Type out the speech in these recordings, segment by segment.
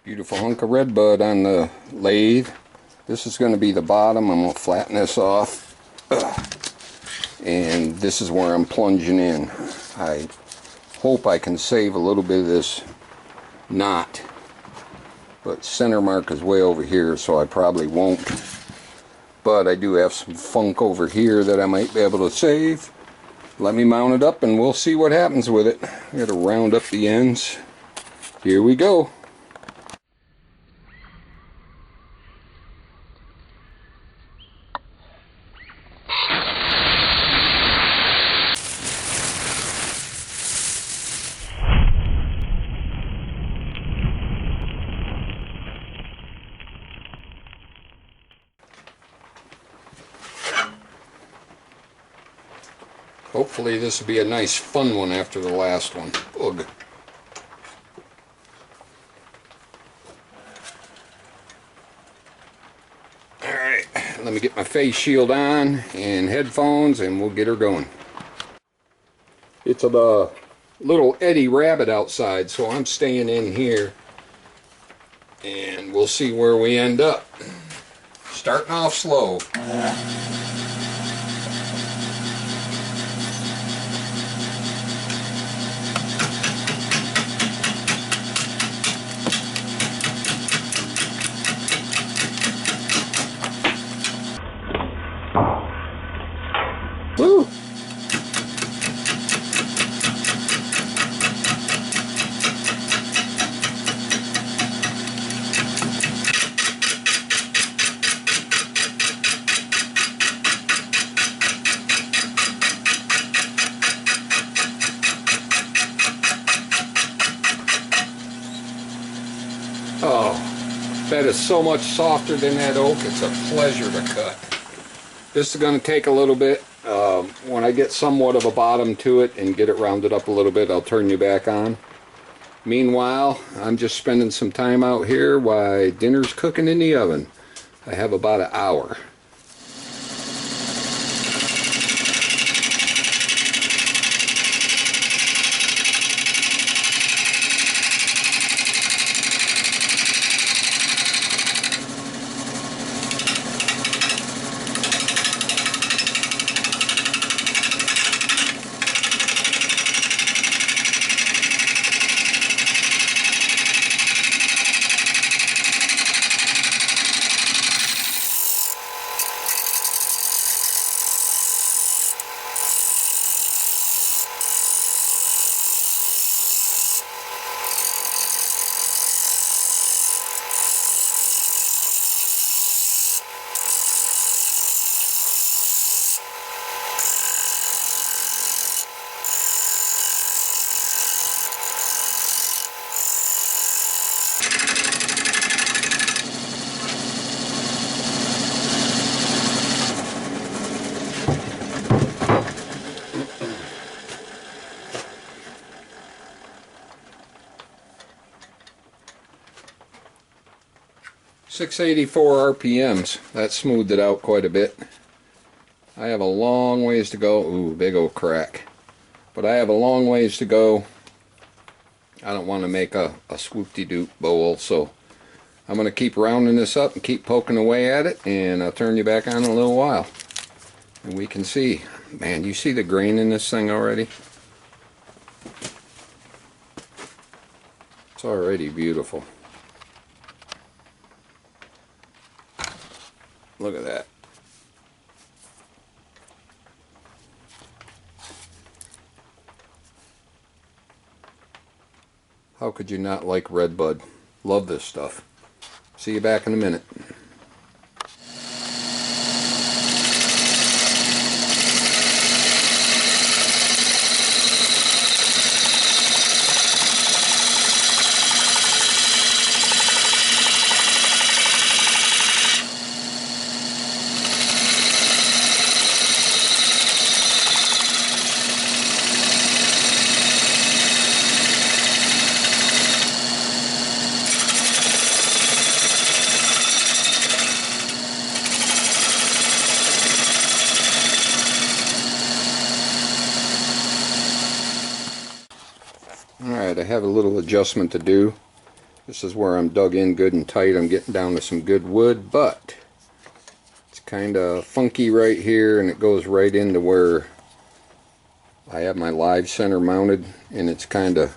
Beautiful hunk of RedBud on the lathe. This is going to be the bottom. I'm going to flatten this off. And this is where I'm plunging in. I hope I can save a little bit of this knot. But center mark is way over here, so I probably won't. But I do have some funk over here that I might be able to save. Let me mount it up and we'll see what happens with it. I got to round up the ends. Here we go. Hopefully this will be a nice fun one after the last one. Ugh. Alright, let me get my face shield on and headphones and we'll get her going. It's a little Eddie rabbit outside, so I'm staying in here and we'll see where we end up. Starting off slow. Woo! Oh, that is so much softer than that oak. It's a pleasure to cut. This is going to take a little bit. When I get somewhat of a bottom to it and get it rounded up a little bit, I'll turn you back on. Meanwhile, I'm just spending some time out here while dinner's cooking in the oven. I have about an hour. .684 RPMs. That smoothed it out quite a bit. I have a long ways to go. Ooh, big old crack. But I have a long ways to go. I don't want to make a swoop-de-doop bowl, so I'm going to keep rounding this up and keep poking away at it, and I'll turn you back on in a little while. And we can see. Man, you see the grain in this thing already? It's already beautiful. Look at that. How could you not like RedBud? Love this stuff. See you back in a minute. Alright, I have a little adjustment to do. This is where I'm dug in good and tight. I'm getting down to some good wood, but it's kind of funky right here, and it goes right into where I have my live center mounted, and it's kind of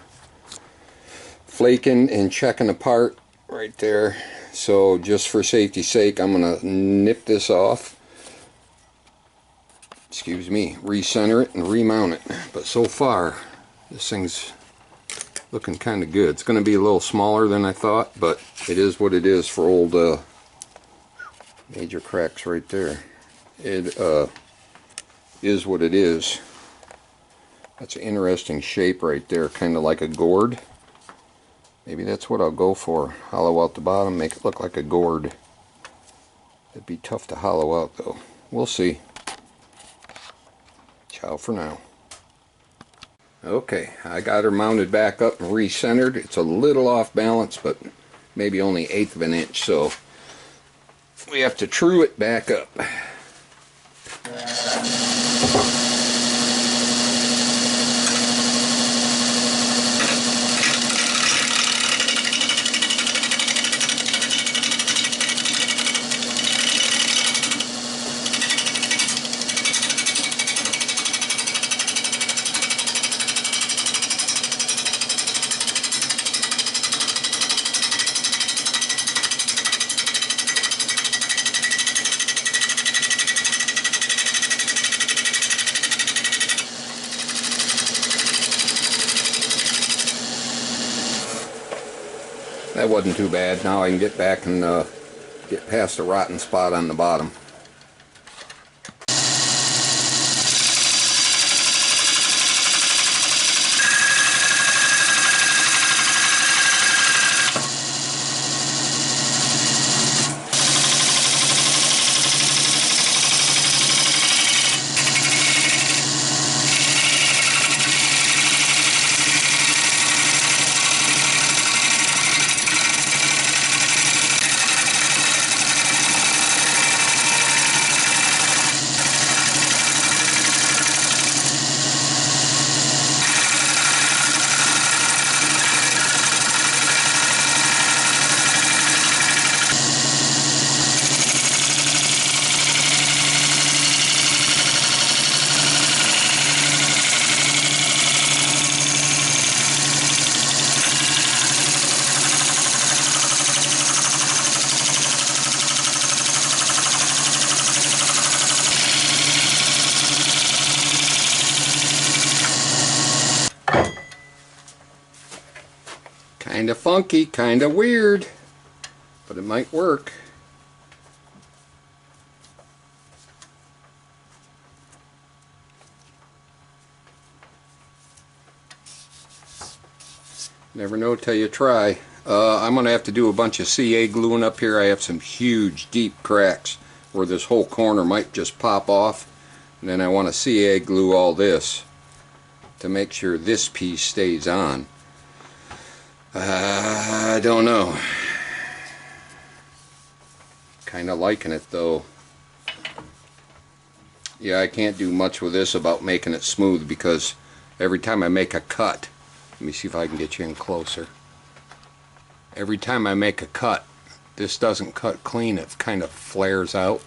flaking and checking apart right there. So just for safety's sake, I'm going to nip this off. Excuse me, recenter it and remount it. But so far, this thing's looking kind of good. It's going to be a little smaller than I thought, but it is what it is for old major cracks right there. It is what it is. That's an interesting shape right there, kind of like a gourd. Maybe that's what I'll go for. Hollow out the bottom, make it look like a gourd. It'd be tough to hollow out though. We'll see. Ciao for now. Okay, I got her mounted back up and recentered. It's a little off balance, but maybe only 1/8 of an inch, so we have to true it back up. That wasn't too bad. Now I can get back and get past the rotten spot on the bottom. Kinda funky, kinda weird, but it might work. Never know till you try. I'm going to have to do a bunch of CA gluing up here. I have some huge deep cracks where this whole corner might just pop off, and then I want to CA glue all this to make sure this piece stays on. I don't know. Kind of liking it though. Yeah, I can't do much with this about making it smooth, because every time I make a cut, let me see if I can get you in closer. Every time I make a cut, this doesn't cut clean, it kind of flares out.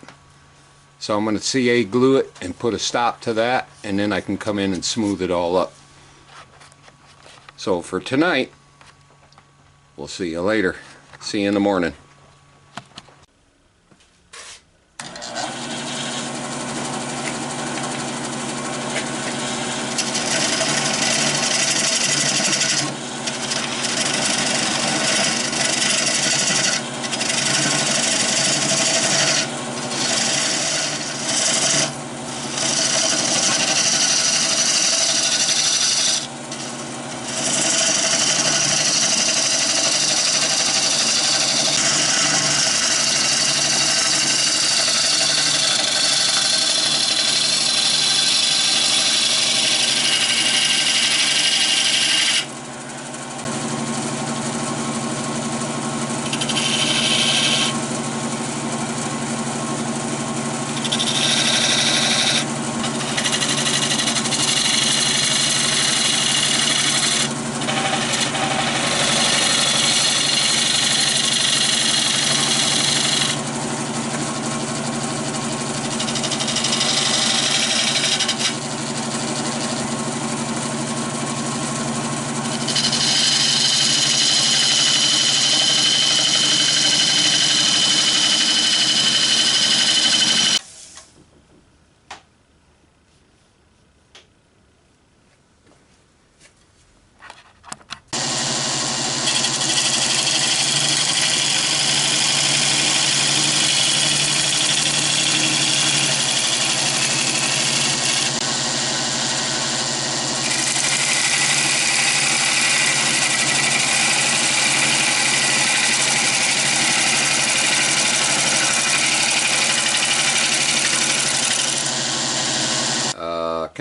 So I'm going to CA glue it and put a stop to that, and then I can come in and smooth it all up. So for tonight, we'll see you later. See you in the morning.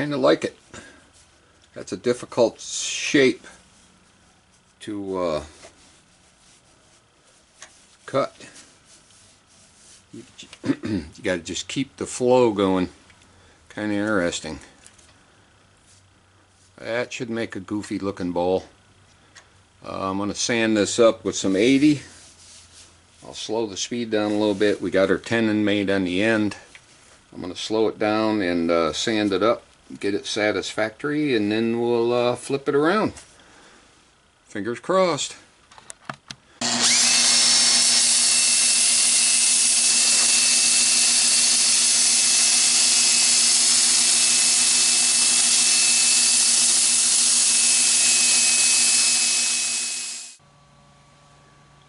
kind of like it. That's a difficult shape to cut. You got to just keep the flow going. Kind of interesting. That should make a goofy looking bowl. I'm going to sand this up with some 80. I'll slow the speed down a little bit. We got our tenon made on the end. I'm going to slow it down and sand it up, get it satisfactory, and then we'll flip it around. Fingers crossed.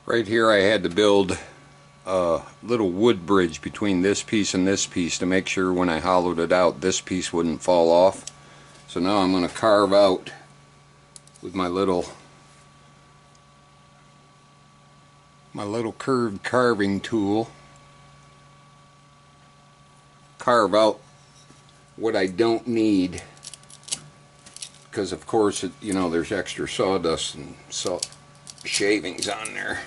Right here I had to build a little wood bridge between this piece and this piece to make sure when I hollowed it out this piece wouldn't fall off. So now I'm going to carve out with my little curved carving tool. Carve out what I don't need, because of course you know, there's extra sawdust and shavings on there.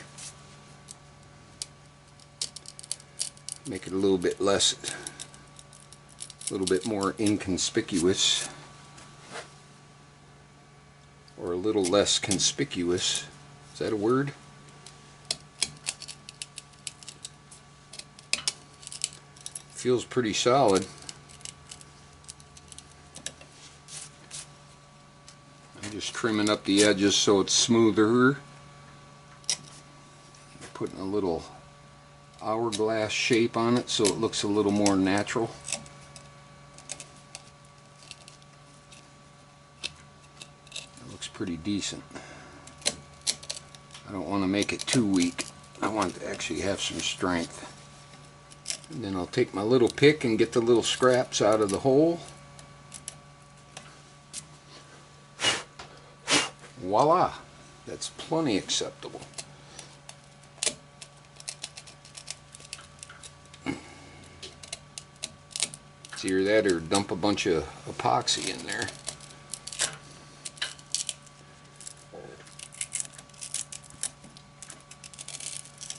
Make it a little bit less, a little bit more inconspicuous, or a little less conspicuous. Is that a word? Feels pretty solid. I'm just trimming up the edges so it's smoother. Putting a little hourglass shape on it so it looks a little more natural. It looks pretty decent. I don't want to make it too weak. I want it to actually have some strength. And then I'll take my little pick and get the little scraps out of the hole. Voila! That's plenty acceptable. It's either that or dump a bunch of epoxy in there.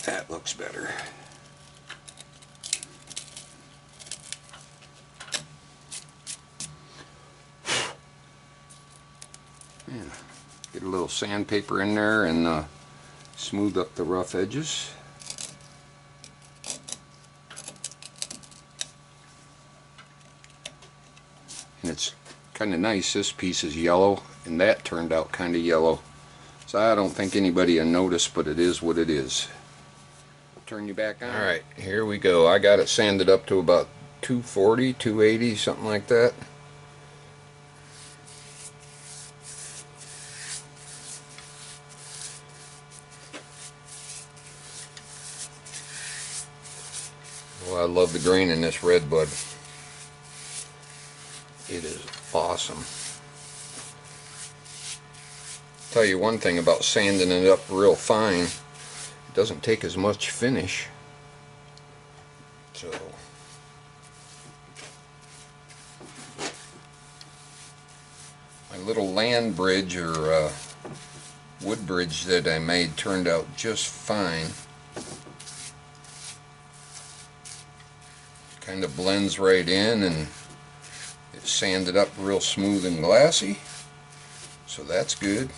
That looks better. Yeah. Get a little sandpaper in there and smooth up the rough edges. And it's kind of nice, this piece is yellow and that turned out kind of yellow, so I don't think anybody will notice, but it is what it is. Turn you back on. Alright, here we go. I got it sanded up to about 240, 280, something like that. Well, I love the grain in this RedBud. It is awesome. Tell you one thing about sanding it up real fine, it doesn't take as much finish. So my little land bridge or wood bridge that I made turned out just fine. Kind of blends right in and it's sanded up real smooth and glassy, so that's good.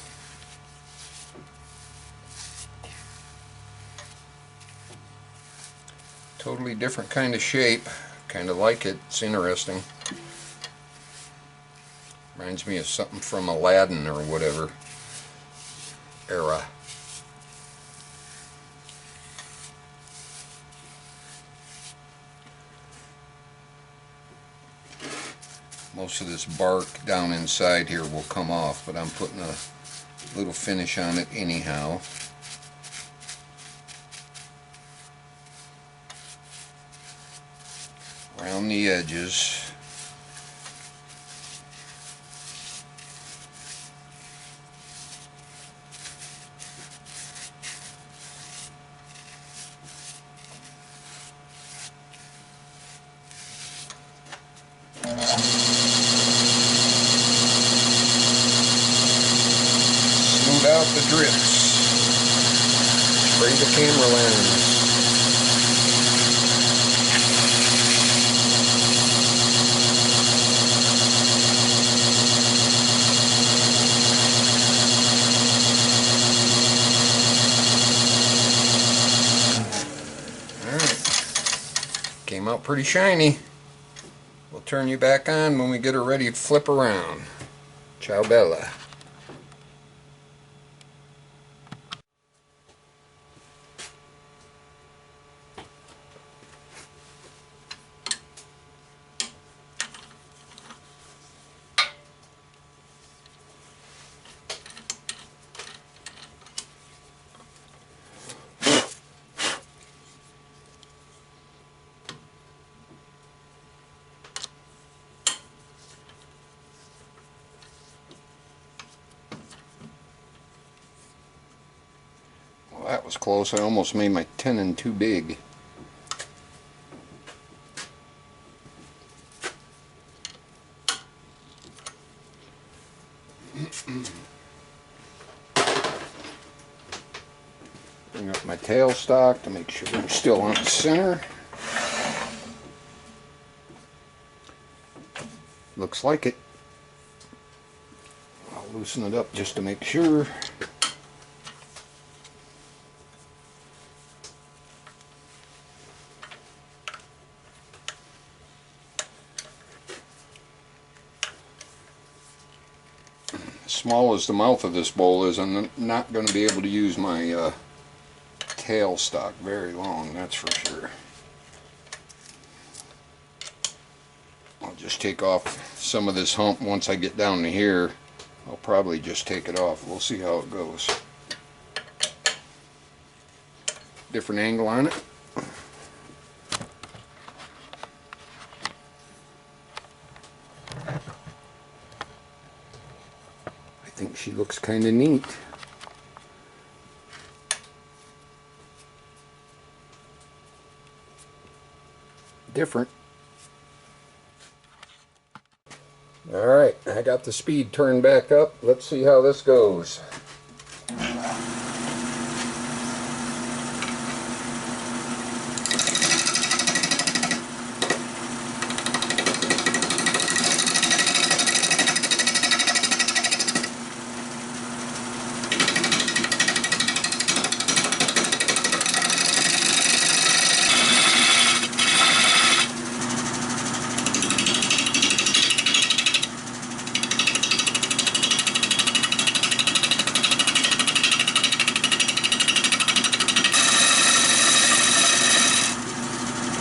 Totally different kind of shape. Kind of like it. It's interesting. Reminds me of something from Aladdin or whatever era. Most of this bark down inside here will come off, but I'm putting a little finish on it anyhow. Around the edges. the drips. Spray the camera lens. Alright. Came out pretty shiny. We'll turn you back on when we get her ready to flip around. Ciao Bella. Well, that was close. I almost made my tenon too big. Bring up my tailstock to make sure I'm still on center. Looks like it. I'll loosen it up just to make sure. As small as the mouth of this bowl is, I'm not going to be able to use my tailstock very long, that's for sure. I'll just take off some of this hump once I get down to here. I'll probably just take it off. We'll see how it goes. Different angle on it. I think she looks kind of neat. Different. Alright, I got the speed turned back up. Let's see how this goes.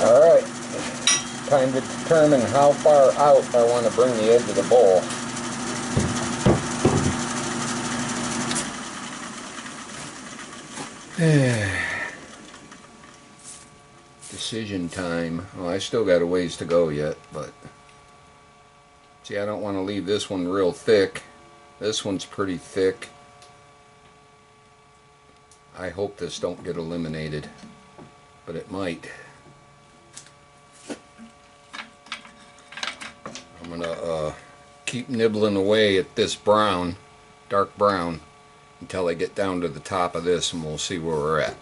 Alright, time to determine how far out I want to bring the edge of the bowl. Decision time. Well, I still got a ways to go yet, but see, I don't want to leave this one real thick. This one's pretty thick. I hope this don't get eliminated, but it might. I'm gonna keep nibbling away at this brown, dark brown, until I get down to the top of this, and we'll see where we're at.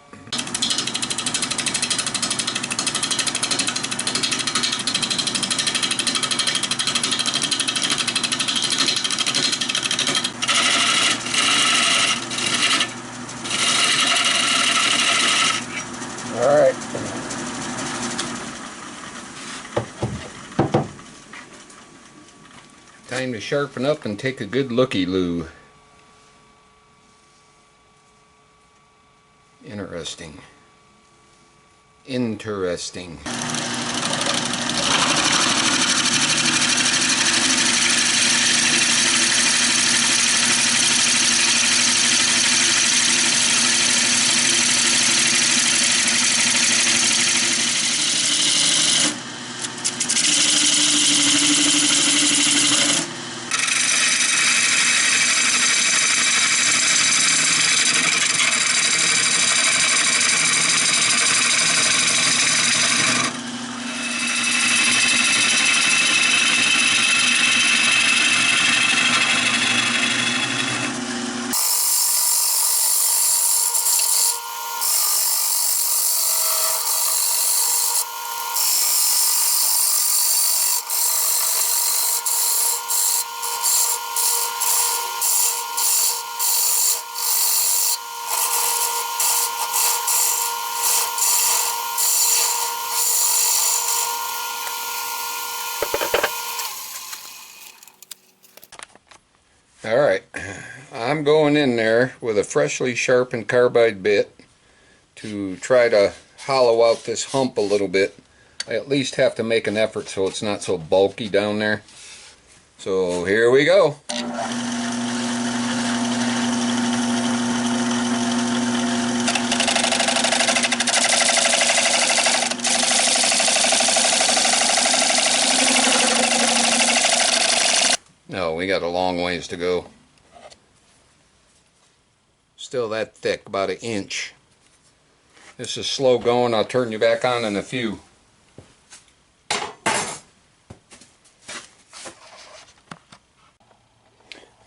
Alright. Time to sharpen up and take a good looky-loo. Interesting. Interesting. Alright, I'm going in there with a freshly sharpened carbide bit to try to hollow out this hump a little bit. I at least have to make an effort so it's not so bulky down there. So here we go. No, we got a long ways to go. Still that thick, about 1 inch. This is slow going. I'll turn you back on in a few.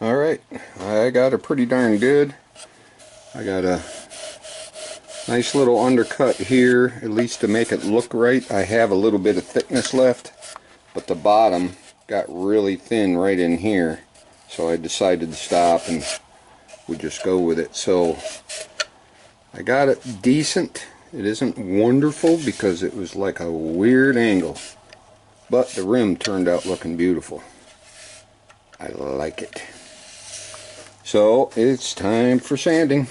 Alright, I got it pretty darn good. I got a nice little undercut here, at least to make it look right. I have a little bit of thickness left, but the bottom got really thin right in here, so I decided to stop and we just go with it. So I got it decent. It isn't wonderful because it was like a weird angle, but the rim turned out looking beautiful. I like it. So it's time for sanding.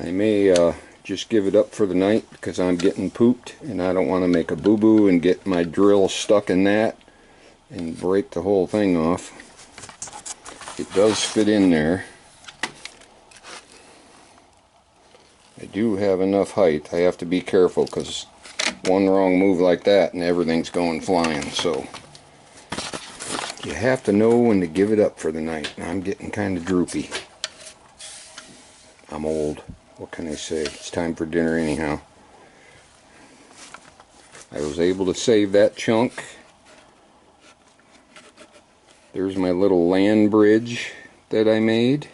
I may just give it up for the night because I'm getting pooped and I don't want to make a boo-boo and get my drill stuck in that and break the whole thing off. It does fit in there. I do have enough height. I have to be careful because one wrong move like that and everything's going flying. So you have to know when to give it up for the night. I'm getting kind of droopy. I'm old. What can I say? It's time for dinner anyhow. I was able to save that chunk. There's my little land bridge that I made.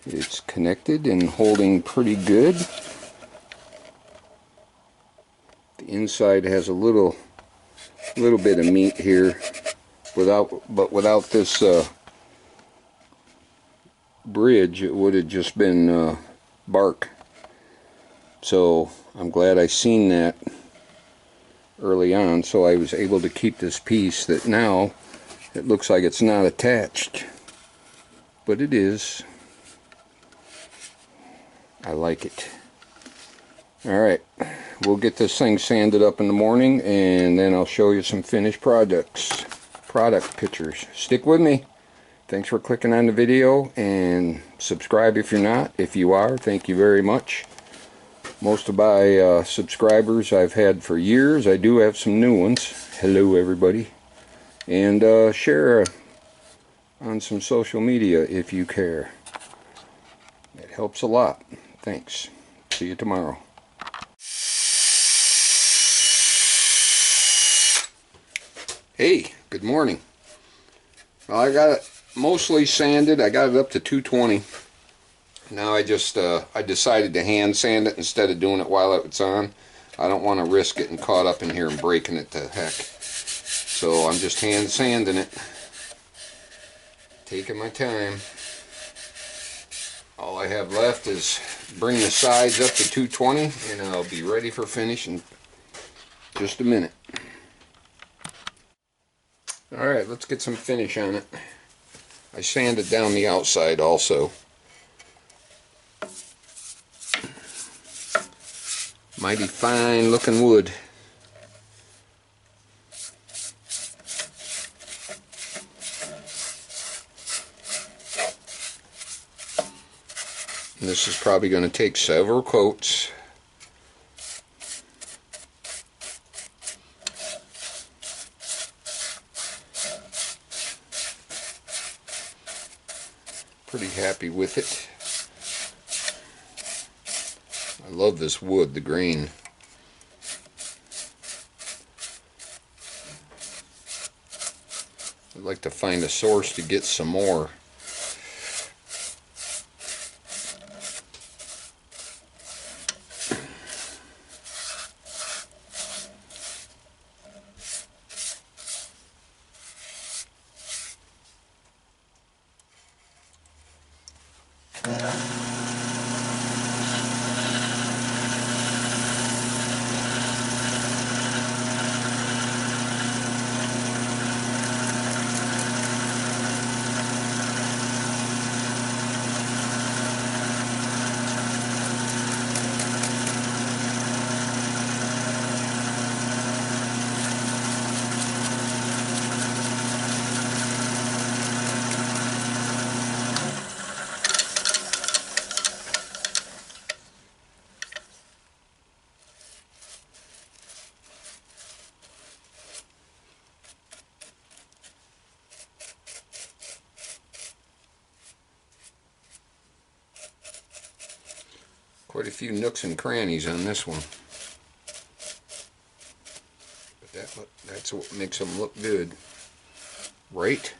It's connected and holding pretty good. The inside has a little bit of meat here. Without this bridge, it would have just been bark. So I'm glad I seen that early on, so I was able to keep this piece that now it looks like it's not attached, but it is. I like it. Alright, we'll get this thing sanded up in the morning and then I'll show you some finished product pictures. Stick with me. Thanks for clicking on the video and subscribe if you're not. If you are, thank you very much. Most of my subscribers I've had for years. I do have some new ones. Hello everybody. And share on some social media if you care. It helps a lot. Thanks. See you tomorrow. Hey, good morning. Well, I got it mostly sanded. I got it up to 220. Now I decided to hand sand it instead of doing it while it's on. I don't want to risk getting caught up in here and breaking it to heck. So I'm just hand sanding it. Taking my time. All I have left is bring the sides up to 220 and I'll be ready for finish in just a minute. Alright, let's get some finish on it. I sanded down the outside also. Mighty fine looking wood. And this is probably going to take several coats. Pretty happy with it. I love this wood, the grain. I'd like to find a source to get some more. Quite a few nooks and crannies on this one. But that's what makes them look good. Right?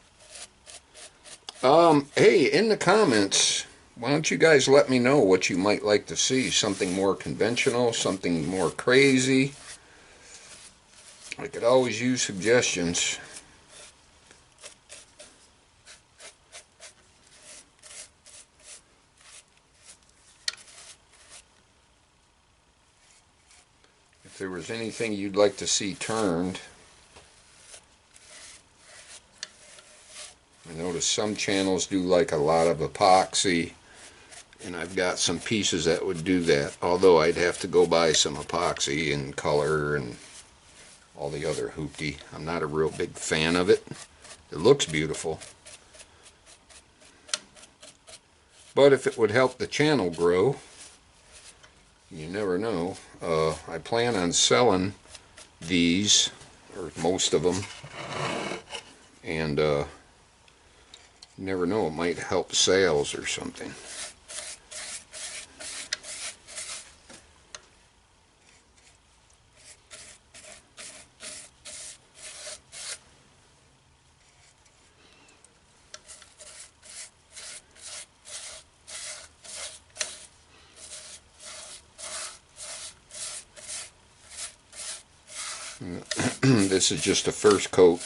Hey, in the comments, why don't you guys let me know what you might like to see? Something more conventional, something more crazy. I could always use suggestions. If there was anything you'd like to see turned. I notice some channels do like a lot of epoxy, and I've got some pieces that would do that, although I'd have to go buy some epoxy and color and all the other hoopty. I'm not a real big fan of it. It looks beautiful, but if it would help the channel grow, you never know. I plan on selling these, or most of them, and you never know, it might help sales or something. This is just a first coat,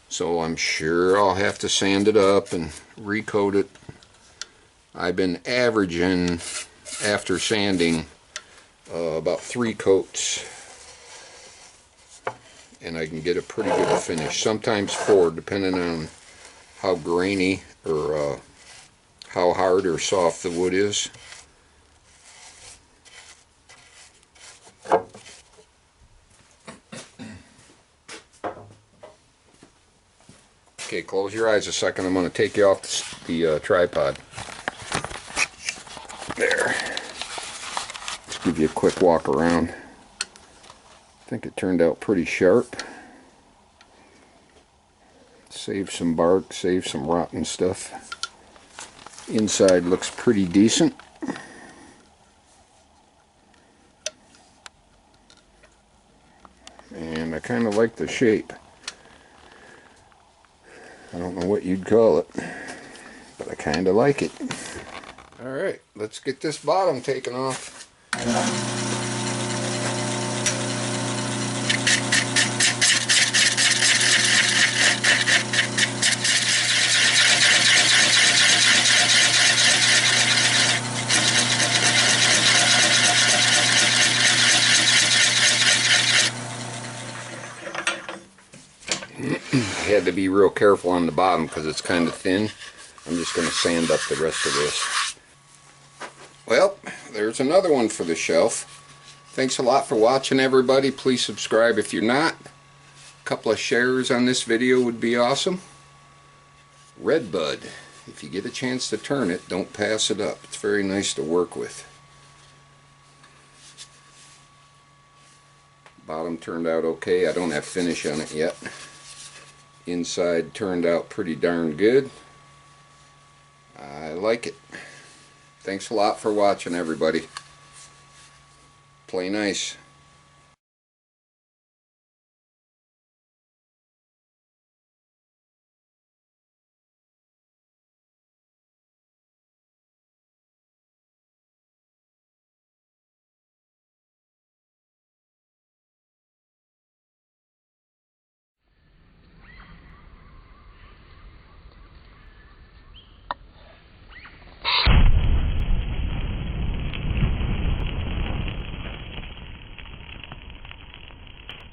so I'm sure I'll have to sand it up and recoat it. I've been averaging, after sanding, about 3 coats, and I can get a pretty good finish. Sometimes 4, depending on how grainy or how hard or soft the wood is. Okay, close your eyes a second. I'm going to take you off the tripod. There. Let's give you a quick walk around. I think it turned out pretty sharp. Saved some bark, saved some rotten stuff. Inside looks pretty decent. And I kind of like the shape. I don't know what you'd call it, but I kind of like it. Alright, let's get this bottom taken off. I had to be real careful on the bottom because it's kind of thin. I'm just going to sand up the rest of this. Well, there's another one for the shelf. Thanks a lot for watching, everybody. Please subscribe if you're not. A couple of shares on this video would be awesome. RedBud. If you get a chance to turn it, don't pass it up. It's very nice to work with. Bottom turned out okay. I don't have finish on it yet. Inside turned out pretty darn good. I like it. Thanks a lot for watching, everybody. Play nice.